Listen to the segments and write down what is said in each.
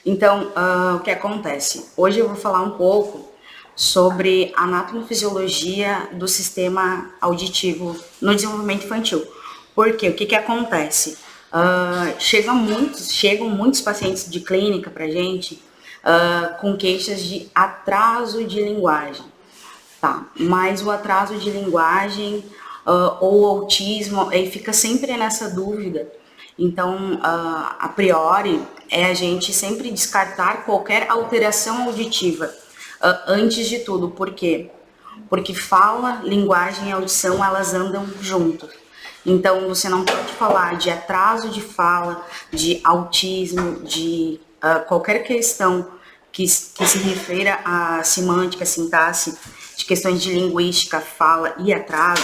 Então, o que acontece? Hoje eu vou falar um pouco sobre a anatomofisiologia do sistema auditivo no desenvolvimento infantil. Porque o que acontece? Chegam muitos pacientes de clínica para a gente com queixas de atraso de linguagem. Tá, mas o atraso de linguagem ou autismo, aí fica sempre nessa dúvida. Então, a priori, é a gente sempre descartar qualquer alteração auditiva antes de tudo. Por quê? Porque fala, linguagem e audição, elas andam juntos. Então, você não pode falar de atraso de fala, de autismo, de qualquer questão que se refira à semântica, sintaxe, de questões de linguística, fala e atraso,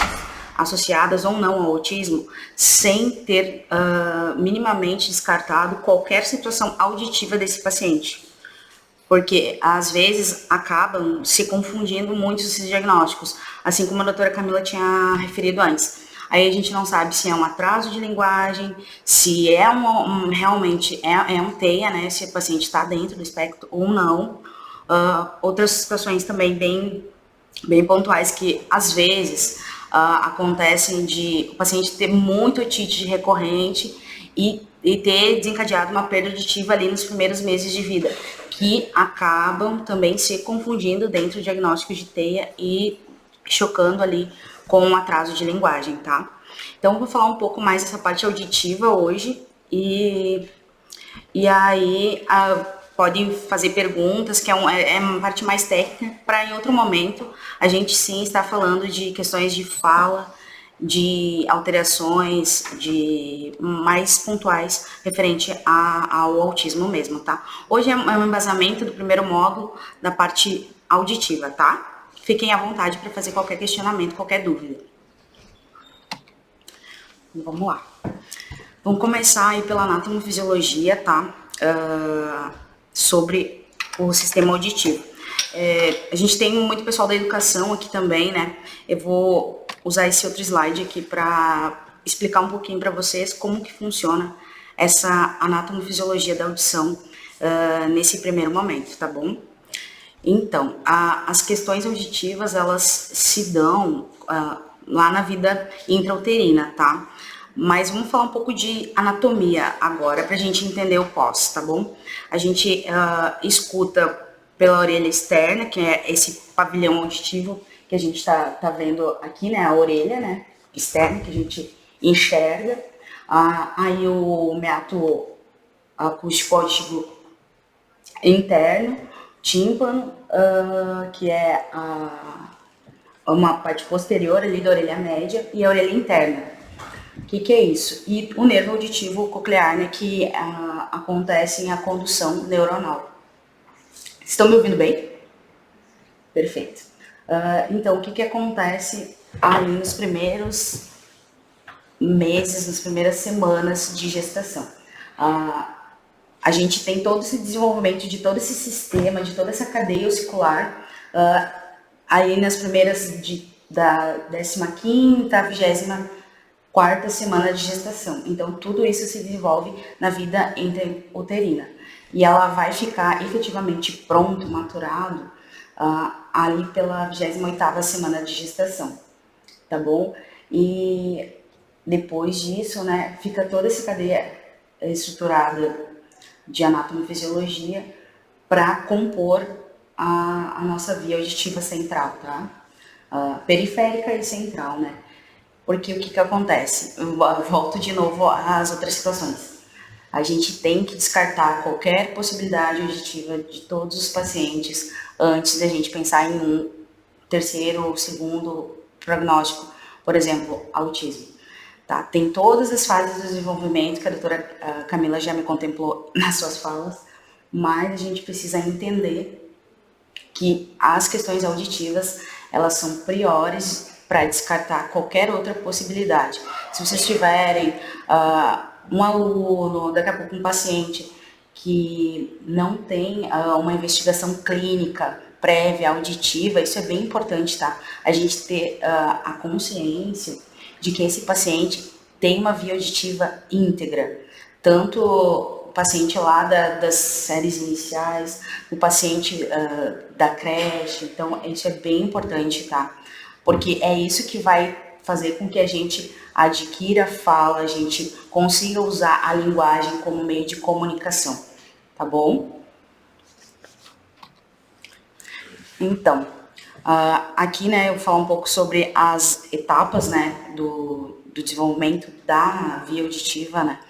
associadas ou não ao autismo, sem ter minimamente descartado qualquer situação auditiva desse paciente. Porque às vezes acabam se confundindo muito esses diagnósticos, assim como a doutora Camila tinha referido antes. Aí a gente não sabe se é um atraso de linguagem, se é realmente é um TEA, né? Se o paciente está dentro do espectro ou não. Outras situações também bem pontuais que às vezes acontecem de o paciente ter muito otite recorrente e ter desencadeado uma perda auditiva ali nos primeiros meses de vida, que acabam também se confundindo dentro do diagnóstico de TEA e chocando ali com um atraso de linguagem, tá? Então, eu vou falar um pouco mais dessa parte auditiva hoje e aí pode fazer perguntas, que é uma parte mais técnica, para em outro momento a gente sim estar falando de questões de fala, de alterações, de mais pontuais referente ao autismo mesmo, tá? Hoje é um embasamento do primeiro módulo da parte auditiva, tá? Fiquem à vontade para fazer qualquer questionamento, qualquer dúvida. Vamos lá. Vamos começar aí pela anatomofisiologia, tá? Sobre o sistema auditivo. A gente tem muito pessoal da educação aqui também, né? Eu vou usar esse outro slide aqui para explicar um pouquinho para vocês como que funciona essa anatomofisiologia da audição nesse primeiro momento, tá bom? Então, as questões auditivas, elas se dão lá na vida intrauterina, tá? Mas vamos falar um pouco de anatomia agora, pra gente entender o pós, tá bom? A gente escuta pela orelha externa, que é esse pavilhão auditivo que a gente tá vendo aqui, né? A orelha, né? Externa, que a gente enxerga. Aí o meato acústico auditivo interno, tímpano, que é uma parte posterior ali da orelha média, e a orelha interna. O que é isso? E o nervo auditivo coclear, né, que acontece a condução neuronal. Estão me ouvindo bem? Perfeito. Então, o que acontece ali nos primeiros meses, nas primeiras semanas de gestação? A gente tem todo esse desenvolvimento de todo esse sistema, de toda essa cadeia ossicular, aí nas primeiras da 15ª, 24ª semana de gestação. Então, tudo isso se desenvolve na vida intrauterina. E ela vai ficar efetivamente pronto, maturado, ali pela 28ª semana de gestação, tá bom? E depois disso, né, fica toda essa cadeia estruturada de anatomofisiologia para compor a nossa via auditiva central, tá? Periférica e central, né? Porque o que acontece? Eu volto de novo às outras situações. A gente tem que descartar qualquer possibilidade auditiva de todos os pacientes antes da gente pensar em um terceiro ou segundo prognóstico, por exemplo, autismo. Tá? Tem todas as fases do desenvolvimento que a doutora Camila já me contemplou nas suas falas, mas a gente precisa entender que as questões auditivas, elas são priores para descartar qualquer outra possibilidade. Se vocês tiverem um aluno, daqui a pouco um paciente que não tem uma investigação clínica prévia, auditiva, isso é bem importante, tá? A gente ter a consciência de que esse paciente tem uma via auditiva íntegra, tanto paciente lá das séries iniciais, o paciente da creche. Então, isso é bem importante, tá? Porque é isso que vai fazer com que a gente adquira fala, a gente consiga usar a linguagem como meio de comunicação, tá bom? Então, aqui, né, eu vou falar um pouco sobre as etapas, né, do desenvolvimento da via auditiva, né,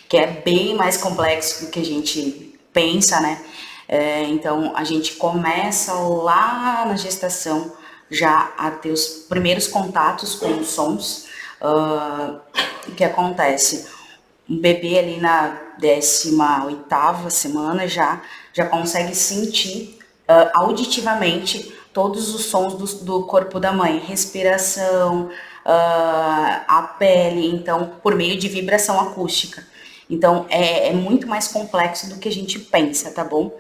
que é bem mais complexo do que a gente pensa, né. Então, a gente começa lá na gestação já a ter os primeiros contatos com os sons. O que acontece? Um bebê ali na 18ª semana já consegue sentir auditivamente todos os sons do corpo da mãe, respiração, a pele, então, por meio de vibração acústica. Então, é muito mais complexo do que a gente pensa, tá bom?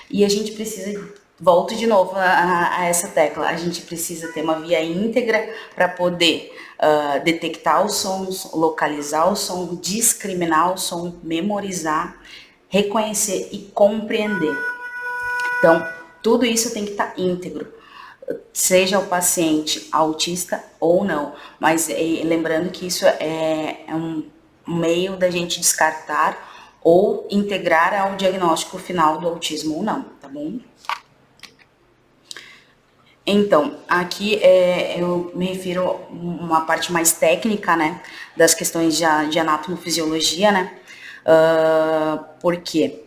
E a gente precisa, volto de novo a essa tecla, a gente precisa ter uma via íntegra para poder detectar os sons, localizar o som, discriminar o som, memorizar, reconhecer e compreender. Então, tudo isso tem que estar íntegro, seja o paciente autista ou não, mas lembrando que isso é um meio da gente descartar ou integrar ao diagnóstico final do autismo ou não, tá bom? Então, aqui eu me refiro a uma parte mais técnica, né, das questões de anatomofisiologia, né, porque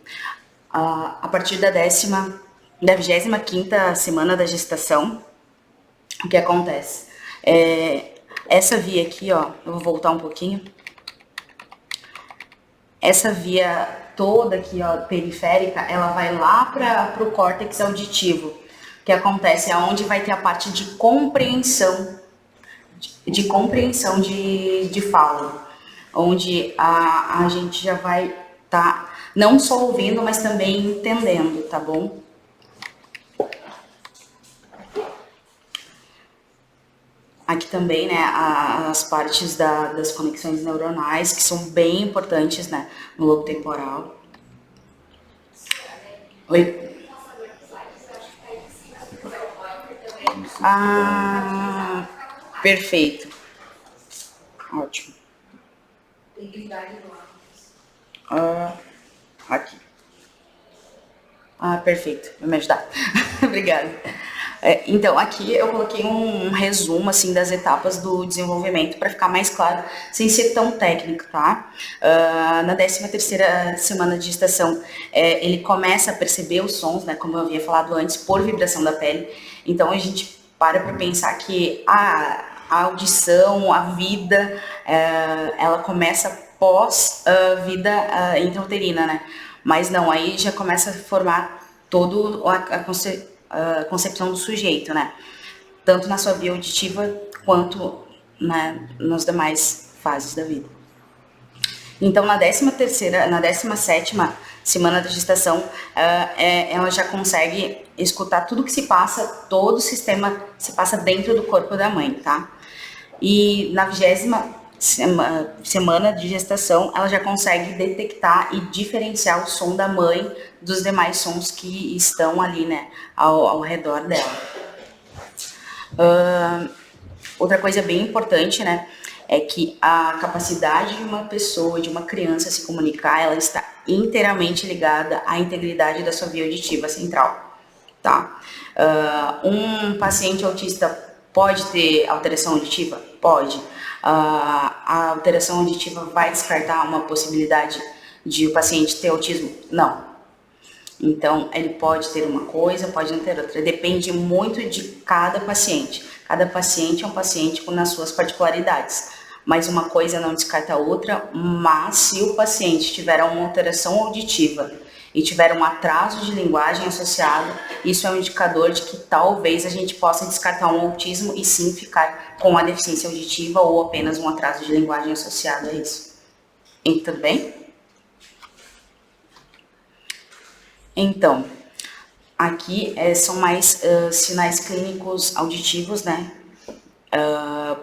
a partir da 25ª semana da gestação, o que acontece? Essa via aqui, ó, eu vou voltar um pouquinho. Essa via toda aqui, ó, periférica, ela vai lá para o córtex auditivo, que acontece aonde vai ter a parte de compreensão, de fala, onde a gente já vai estar não só ouvindo, mas também entendendo, tá bom? Aqui também, né, as partes das conexões neuronais, que são bem importantes, né, no lobo temporal. Oi? Perfeito. Ótimo. Aqui. Perfeito. Vai me ajudar. Obrigada. Então, aqui eu coloquei um resumo, assim, das etapas do desenvolvimento para ficar mais claro, sem ser tão técnico, tá? Na 13ª semana de gestação, ele começa a perceber os sons, né, como eu havia falado antes, por vibração da pele. Então, a gente para pensar que a audição, a vida, ela começa pós vida intrauterina, né? Mas não, aí já começa a formar todo a concepção do sujeito, né? Tanto na sua via auditiva quanto, né, nas demais fases da vida. Então, na 17ª semana da gestação, ela já consegue escutar tudo que se passa, todo o sistema se passa dentro do corpo da mãe, tá? E na 20ª semana de gestação, ela já consegue detectar e diferenciar o som da mãe dos demais sons que estão ali, né, ao redor dela. Outra coisa bem importante, né, é que a capacidade de uma pessoa, de uma criança se comunicar, ela está inteiramente ligada à integridade da sua via auditiva central, tá? Um paciente autista pode ter alteração auditiva? Pode. A alteração auditiva vai descartar uma possibilidade de o paciente ter autismo? Não. Então, ele pode ter uma coisa, pode não ter outra. Depende muito de cada paciente. Cada paciente é um paciente nas suas particularidades. Mas uma coisa não descarta a outra, mas se o paciente tiver uma alteração auditiva e tiver um atraso de linguagem associado, isso é um indicador de que talvez a gente possa descartar um autismo e sim ficar com a deficiência auditiva ou apenas um atraso de linguagem associado a isso. E tudo bem? Então, aqui são mais sinais clínicos auditivos, né?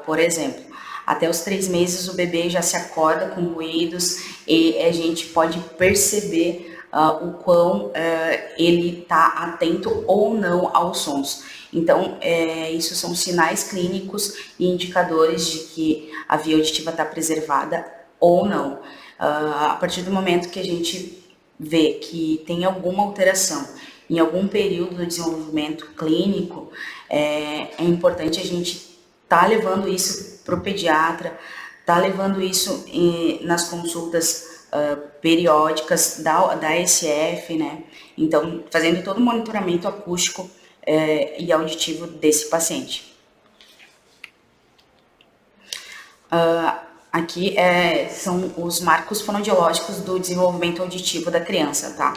Por exemplo, até os 3 meses o bebê já se acorda com ruídos e a gente pode perceber o quão ele está atento ou não aos sons. Então, isso são sinais clínicos e indicadores de que a via auditiva está preservada ou não. A partir do momento que a gente vê que tem alguma alteração em algum período do desenvolvimento clínico, é importante a gente estar levando isso para o pediatra, tá levando isso nas consultas periódicas da SF, né? Então, fazendo todo o monitoramento acústico e auditivo desse paciente. Aqui são os marcos fonodiológicos do desenvolvimento auditivo da criança, tá?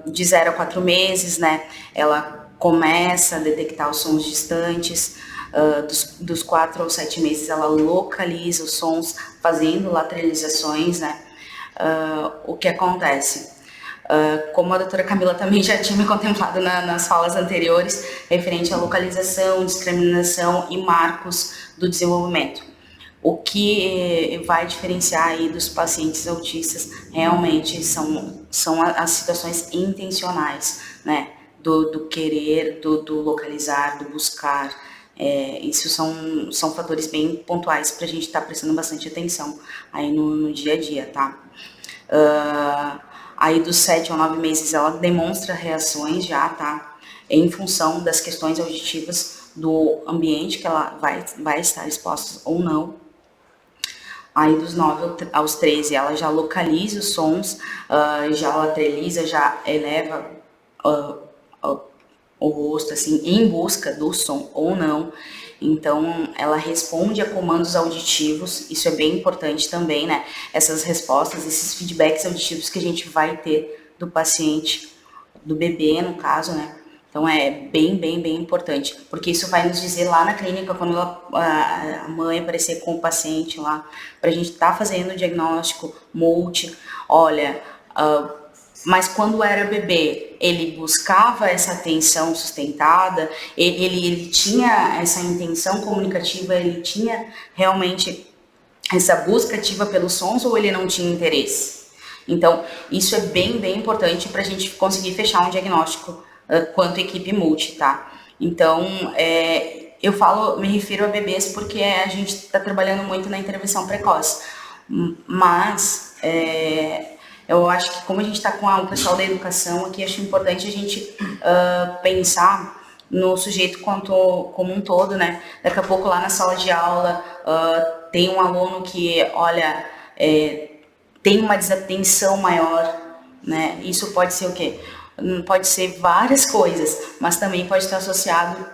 De 0 a 4 meses, né? Ela começa a detectar os sons distantes. Dos 4 aos 7 meses ela localiza os sons, fazendo lateralizações, né? O que acontece? Como a doutora Camila também já tinha me contemplado nas falas anteriores, referente à localização, discriminação e marcos do desenvolvimento. O que vai diferenciar aí dos pacientes autistas realmente são as situações intencionais, né? Do querer, do localizar, do buscar. Isso são fatores bem pontuais para a gente estar prestando bastante atenção aí no dia a dia, tá? Aí dos 7 a 9 meses ela demonstra reações já, tá? Em função das questões auditivas do ambiente que ela vai estar exposta ou não. Aí dos 9 aos 13 ela já localiza os sons, já lateraliza, já eleva o rosto, assim, em busca do som ou não. Então, ela responde a comandos auditivos, isso é bem importante também, né? Essas respostas, esses feedbacks auditivos que a gente vai ter do paciente, do bebê, no caso, né? Então, é bem importante, porque isso vai nos dizer lá na clínica, quando a mãe aparecer com o paciente lá, pra gente estar fazendo o diagnóstico multi, olha, mas quando era bebê, ele buscava essa atenção sustentada, ele tinha essa intenção comunicativa, ele tinha realmente essa busca ativa pelos sons ou ele não tinha interesse? Então, isso é bem importante para a gente conseguir fechar um diagnóstico quanto equipe multi, tá? Então, me refiro a bebês porque a gente está trabalhando muito na intervenção precoce, mas eu acho que como a gente está com o pessoal da educação aqui, acho importante a gente pensar no sujeito como um todo, né? Daqui a pouco lá na sala de aula tem um aluno que, olha, tem uma desatenção maior, né? Isso pode ser o quê? Pode ser várias coisas, mas também pode estar associado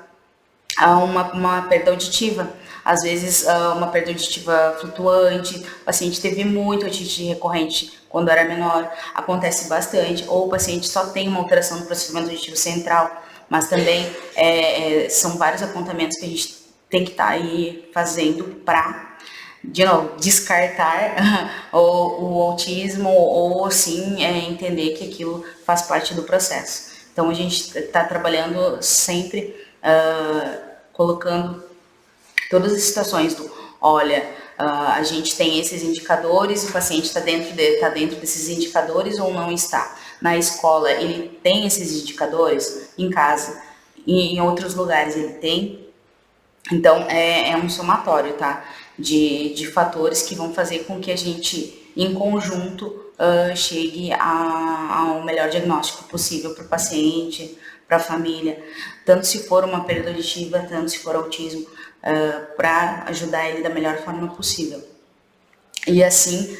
a uma perda auditiva. Às vezes, uma perda auditiva flutuante, o paciente teve muito otite recorrente quando era menor, acontece bastante, ou o paciente só tem uma alteração do processamento auditivo central, mas também são vários apontamentos que a gente tem que estar aí fazendo para, de novo, descartar o autismo ou sim entender que aquilo faz parte do processo. Então a gente está trabalhando sempre colocando todas as situações do, olha, a gente tem esses indicadores, o paciente está dentro desses indicadores ou não está. Na escola ele tem esses indicadores, em casa, em outros lugares ele tem. Então, é um somatório, tá? De fatores que vão fazer com que a gente, em conjunto, chegue ao melhor diagnóstico possível para o paciente, para a família. Tanto se for uma perda auditiva, tanto se for autismo, para ajudar ele da melhor forma possível. E assim,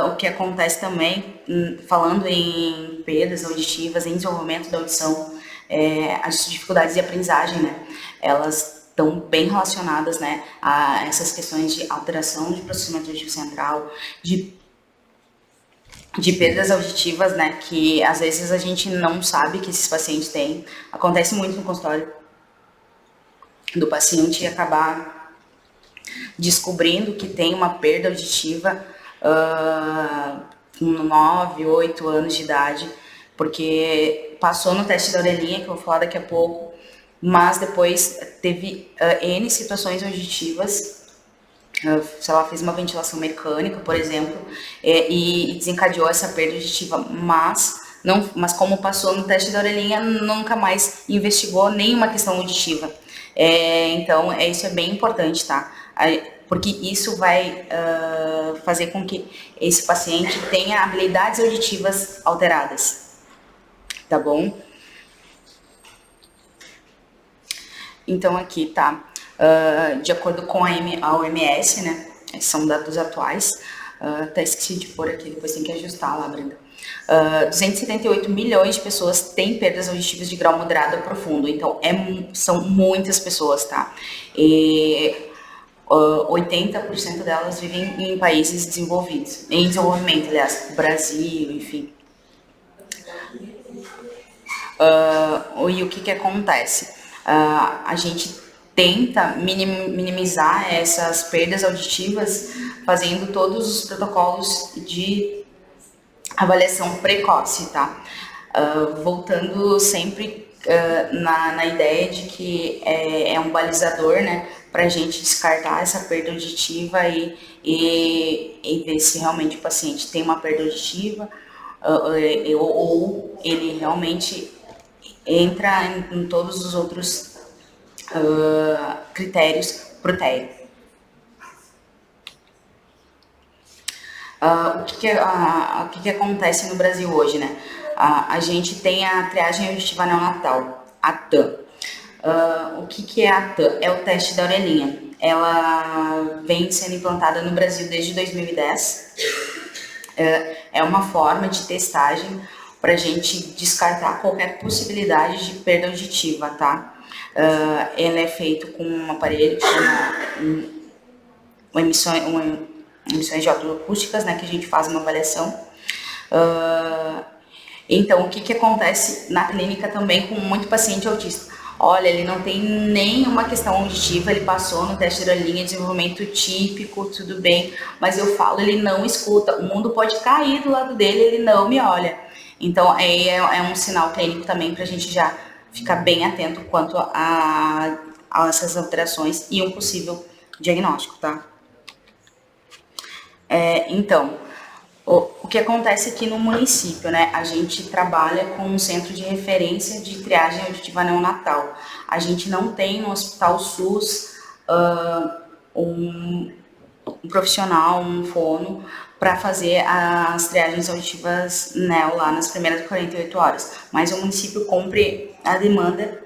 o que acontece também, falando em perdas auditivas, em desenvolvimento da audição, as dificuldades de aprendizagem, né? Elas estão bem relacionadas, né, a essas questões de alteração de processamento auditivo central, de perdas auditivas, né, que às vezes a gente não sabe que esses pacientes têm. Acontece muito no consultório do paciente acabar descobrindo que tem uma perda auditiva com 9, 8 anos de idade, porque passou no teste da orelhinha, que eu vou falar daqui a pouco, mas depois teve N situações auditivas se ela fez uma ventilação mecânica, por exemplo, e desencadeou essa perda auditiva, mas como passou no teste da orelhinha, nunca mais investigou nenhuma questão auditiva. Então, isso é bem importante, tá? Porque isso vai fazer com que esse paciente tenha habilidades auditivas alteradas, tá bom? Então, aqui tá, de acordo com a OMS, né, são dados atuais, até esqueci de pôr aqui, depois tem que ajustar lá, Brenda. 278 milhões de pessoas têm perdas auditivas de grau moderado a profundo, então são muitas pessoas, tá? E 80% delas vivem em países desenvolvidos, em desenvolvimento, aliás, Brasil, enfim. E o que acontece? A gente tenta minimizar essas perdas auditivas fazendo todos os protocolos de avaliação precoce, tá? Voltando sempre na ideia de que é um balizador, né, para a gente descartar essa perda auditiva e ver se realmente o paciente tem uma perda auditiva ou ele realmente entra em todos os outros critérios pro TEA. O que acontece no Brasil hoje, né? A gente tem a triagem auditiva neonatal, a TAM. O que é a TAM? É o teste da orelhinha. Ela vem sendo implantada no Brasil desde 2010. É uma forma de testagem para a gente descartar qualquer possibilidade de perda auditiva, tá? Ela é feita com um aparelho que chama emissões de autoacústicas, né, que a gente faz uma avaliação. Então, o que acontece na clínica também com muito paciente autista? Olha, ele não tem nenhuma questão auditiva, ele passou no teste da orelhinha, desenvolvimento típico, tudo bem, mas eu falo, ele não escuta, o mundo pode cair do lado dele, ele não me olha. Então, aí é um sinal clínico também para a gente já ficar bem atento quanto a essas alterações e um possível diagnóstico, tá? Então, o que acontece aqui no município, né? A gente trabalha com um centro de referência de triagem auditiva neonatal. A gente não tem no Hospital SUS um profissional, um fono, para fazer as triagens auditivas neo lá nas primeiras 48 horas. Mas o município cumpre a demanda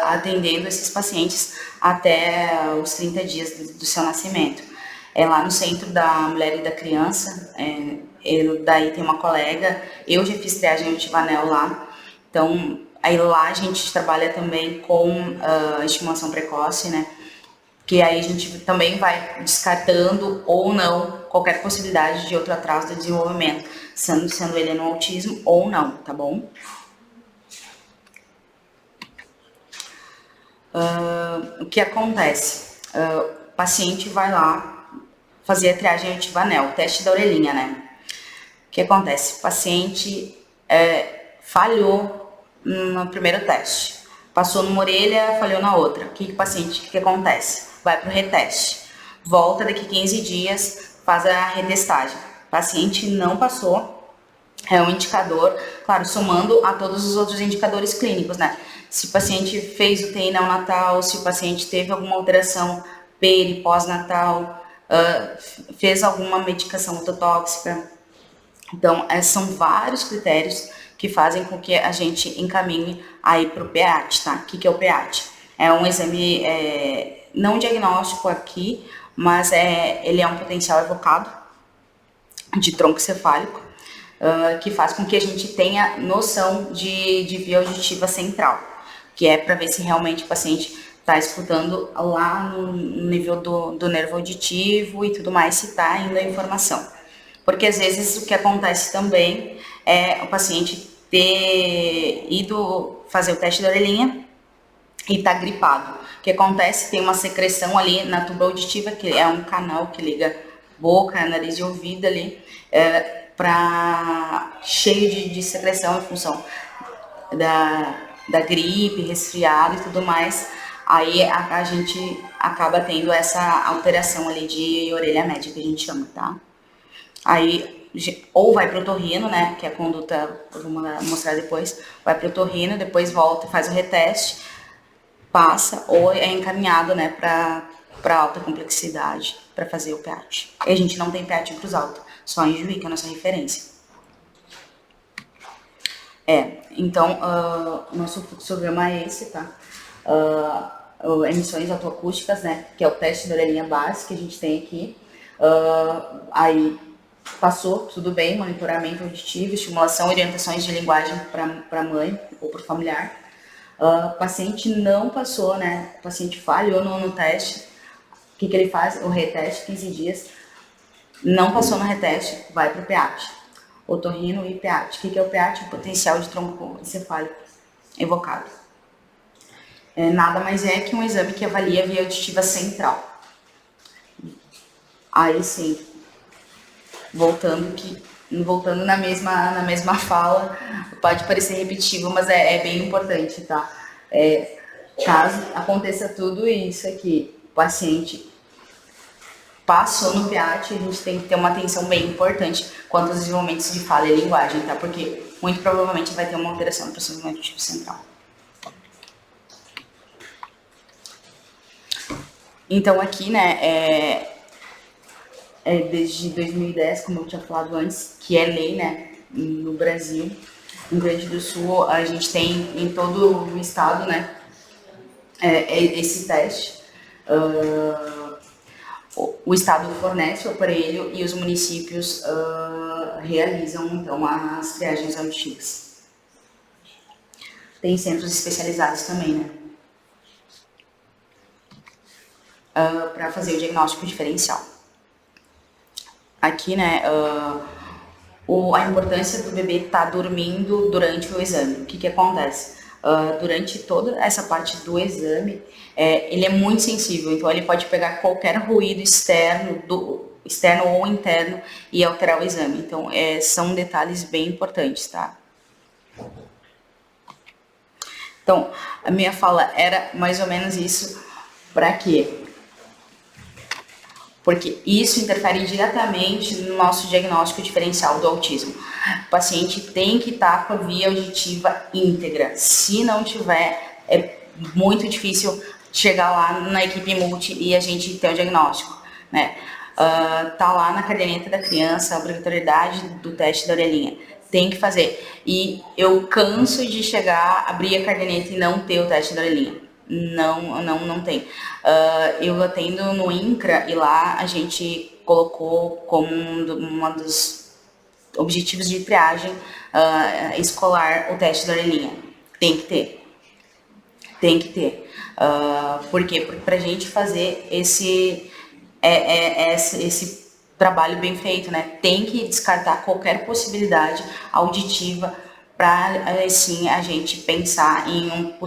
atendendo esses pacientes até os 30 dias do seu nascimento. Lá no Centro da Mulher e da Criança, daí tem uma colega, eu já fiz triagem auditiva neo lá, então aí lá a gente trabalha também com estimulação precoce, né, que aí a gente também vai descartando ou não qualquer possibilidade de outro atraso do desenvolvimento, sendo ele no autismo ou não, tá bom? O que acontece? O paciente vai lá fazer a triagem auditiva neo, o teste da orelhinha, né? O que acontece? O paciente falhou no primeiro teste, passou numa orelha, falhou na outra. O que acontece? Vai para o reteste, volta daqui 15 dias, faz a retestagem. O paciente não passou, é um indicador, claro, somando a todos os outros indicadores clínicos, né? Se o paciente fez o TI neonatal, se o paciente teve alguma alteração peri, pós-natal, fez alguma medicação ototóxica. Então, são vários critérios que fazem com que a gente encaminhe aí para o PEAT, tá? O que é o PEAT? É um exame não diagnóstico aqui, mas ele é um potencial evocado de tronco cefálico, que faz com que a gente tenha noção de via auditiva central, que é para ver se realmente o paciente está escutando lá no nível do nervo auditivo e tudo mais, se está indo a informação. Porque às vezes o que acontece também é o paciente ter ido fazer o teste da orelhinha e tá gripado. O que acontece? Tem uma secreção ali na tuba auditiva, que é um canal que liga boca, nariz e ouvido ali, cheio de secreção em função da gripe, resfriado e tudo mais. Aí a gente acaba tendo essa alteração ali de orelha média, que a gente chama, tá? Aí, ou vai pro otorrino, né, que é a conduta, eu vou mostrar depois, vai pro otorrino, depois volta e faz o reteste, passa, ou é encaminhado, né, para alta complexidade, para fazer o PEAT. E a gente não tem PEAT em Cruz Alta, só em Juí, que é a nossa referência. Então, o nosso fluxograma é esse, tá? Emissões autoacústicas, né, que é o teste da orelhinha base que a gente tem aqui. Aí passou, tudo bem, monitoramento auditivo, estimulação, orientações de linguagem para mãe ou para o familiar. Paciente não passou, né, o paciente falhou no teste. O que ele faz? O reteste, 15 dias. Não passou no reteste, vai para o PEAT. Otorrino e PEAT. O que é o PEAT? O potencial de tronco encefálico evocado. Nada mais é que um exame que avalia a via auditiva central. Aí sim, voltando na mesma fala, pode parecer repetitivo, mas é bem importante, tá? Caso aconteça tudo isso aqui, o paciente passou no PEAT, a gente tem que ter uma atenção bem importante quanto aos desenvolvimentos de fala e linguagem, tá? Porque muito provavelmente vai ter uma alteração no processamento auditivo central. Então aqui, né, desde 2010, como eu tinha falado antes, que é lei, né, no Brasil. No Rio Grande do Sul, a gente tem em todo o estado, né, esse teste. O estado fornece o aparelho e os municípios realizam, então, as triagens auditivas. Tem centros especializados também, né, para fazer o diagnóstico diferencial. Aqui, né, a importância do bebê estar dormindo durante o exame. O que acontece? Durante toda essa parte do exame, ele é muito sensível, então ele pode pegar qualquer ruído externo ou interno e alterar o exame. Então, são detalhes bem importantes, tá? Então, a minha fala era mais ou menos isso. Para quê? Porque isso interfere diretamente no nosso diagnóstico diferencial do autismo. O paciente tem que estar com a via auditiva íntegra. Se não tiver, é muito difícil chegar lá na equipe multi e a gente ter o diagnóstico, né? Tá lá na caderneta da criança, a obrigatoriedade do teste da orelhinha. Tem que fazer. E eu canso de chegar, abrir a caderneta e não ter o teste da orelhinha. Não tem. Eu atendo no INCRA e lá a gente colocou como um dos objetivos de triagem escolar o teste da orelhinha. Tem que ter. Tem que ter. Por quê? Porque pra gente fazer esse trabalho bem feito, né? Tem que descartar qualquer possibilidade auditiva para assim a gente pensar em um possível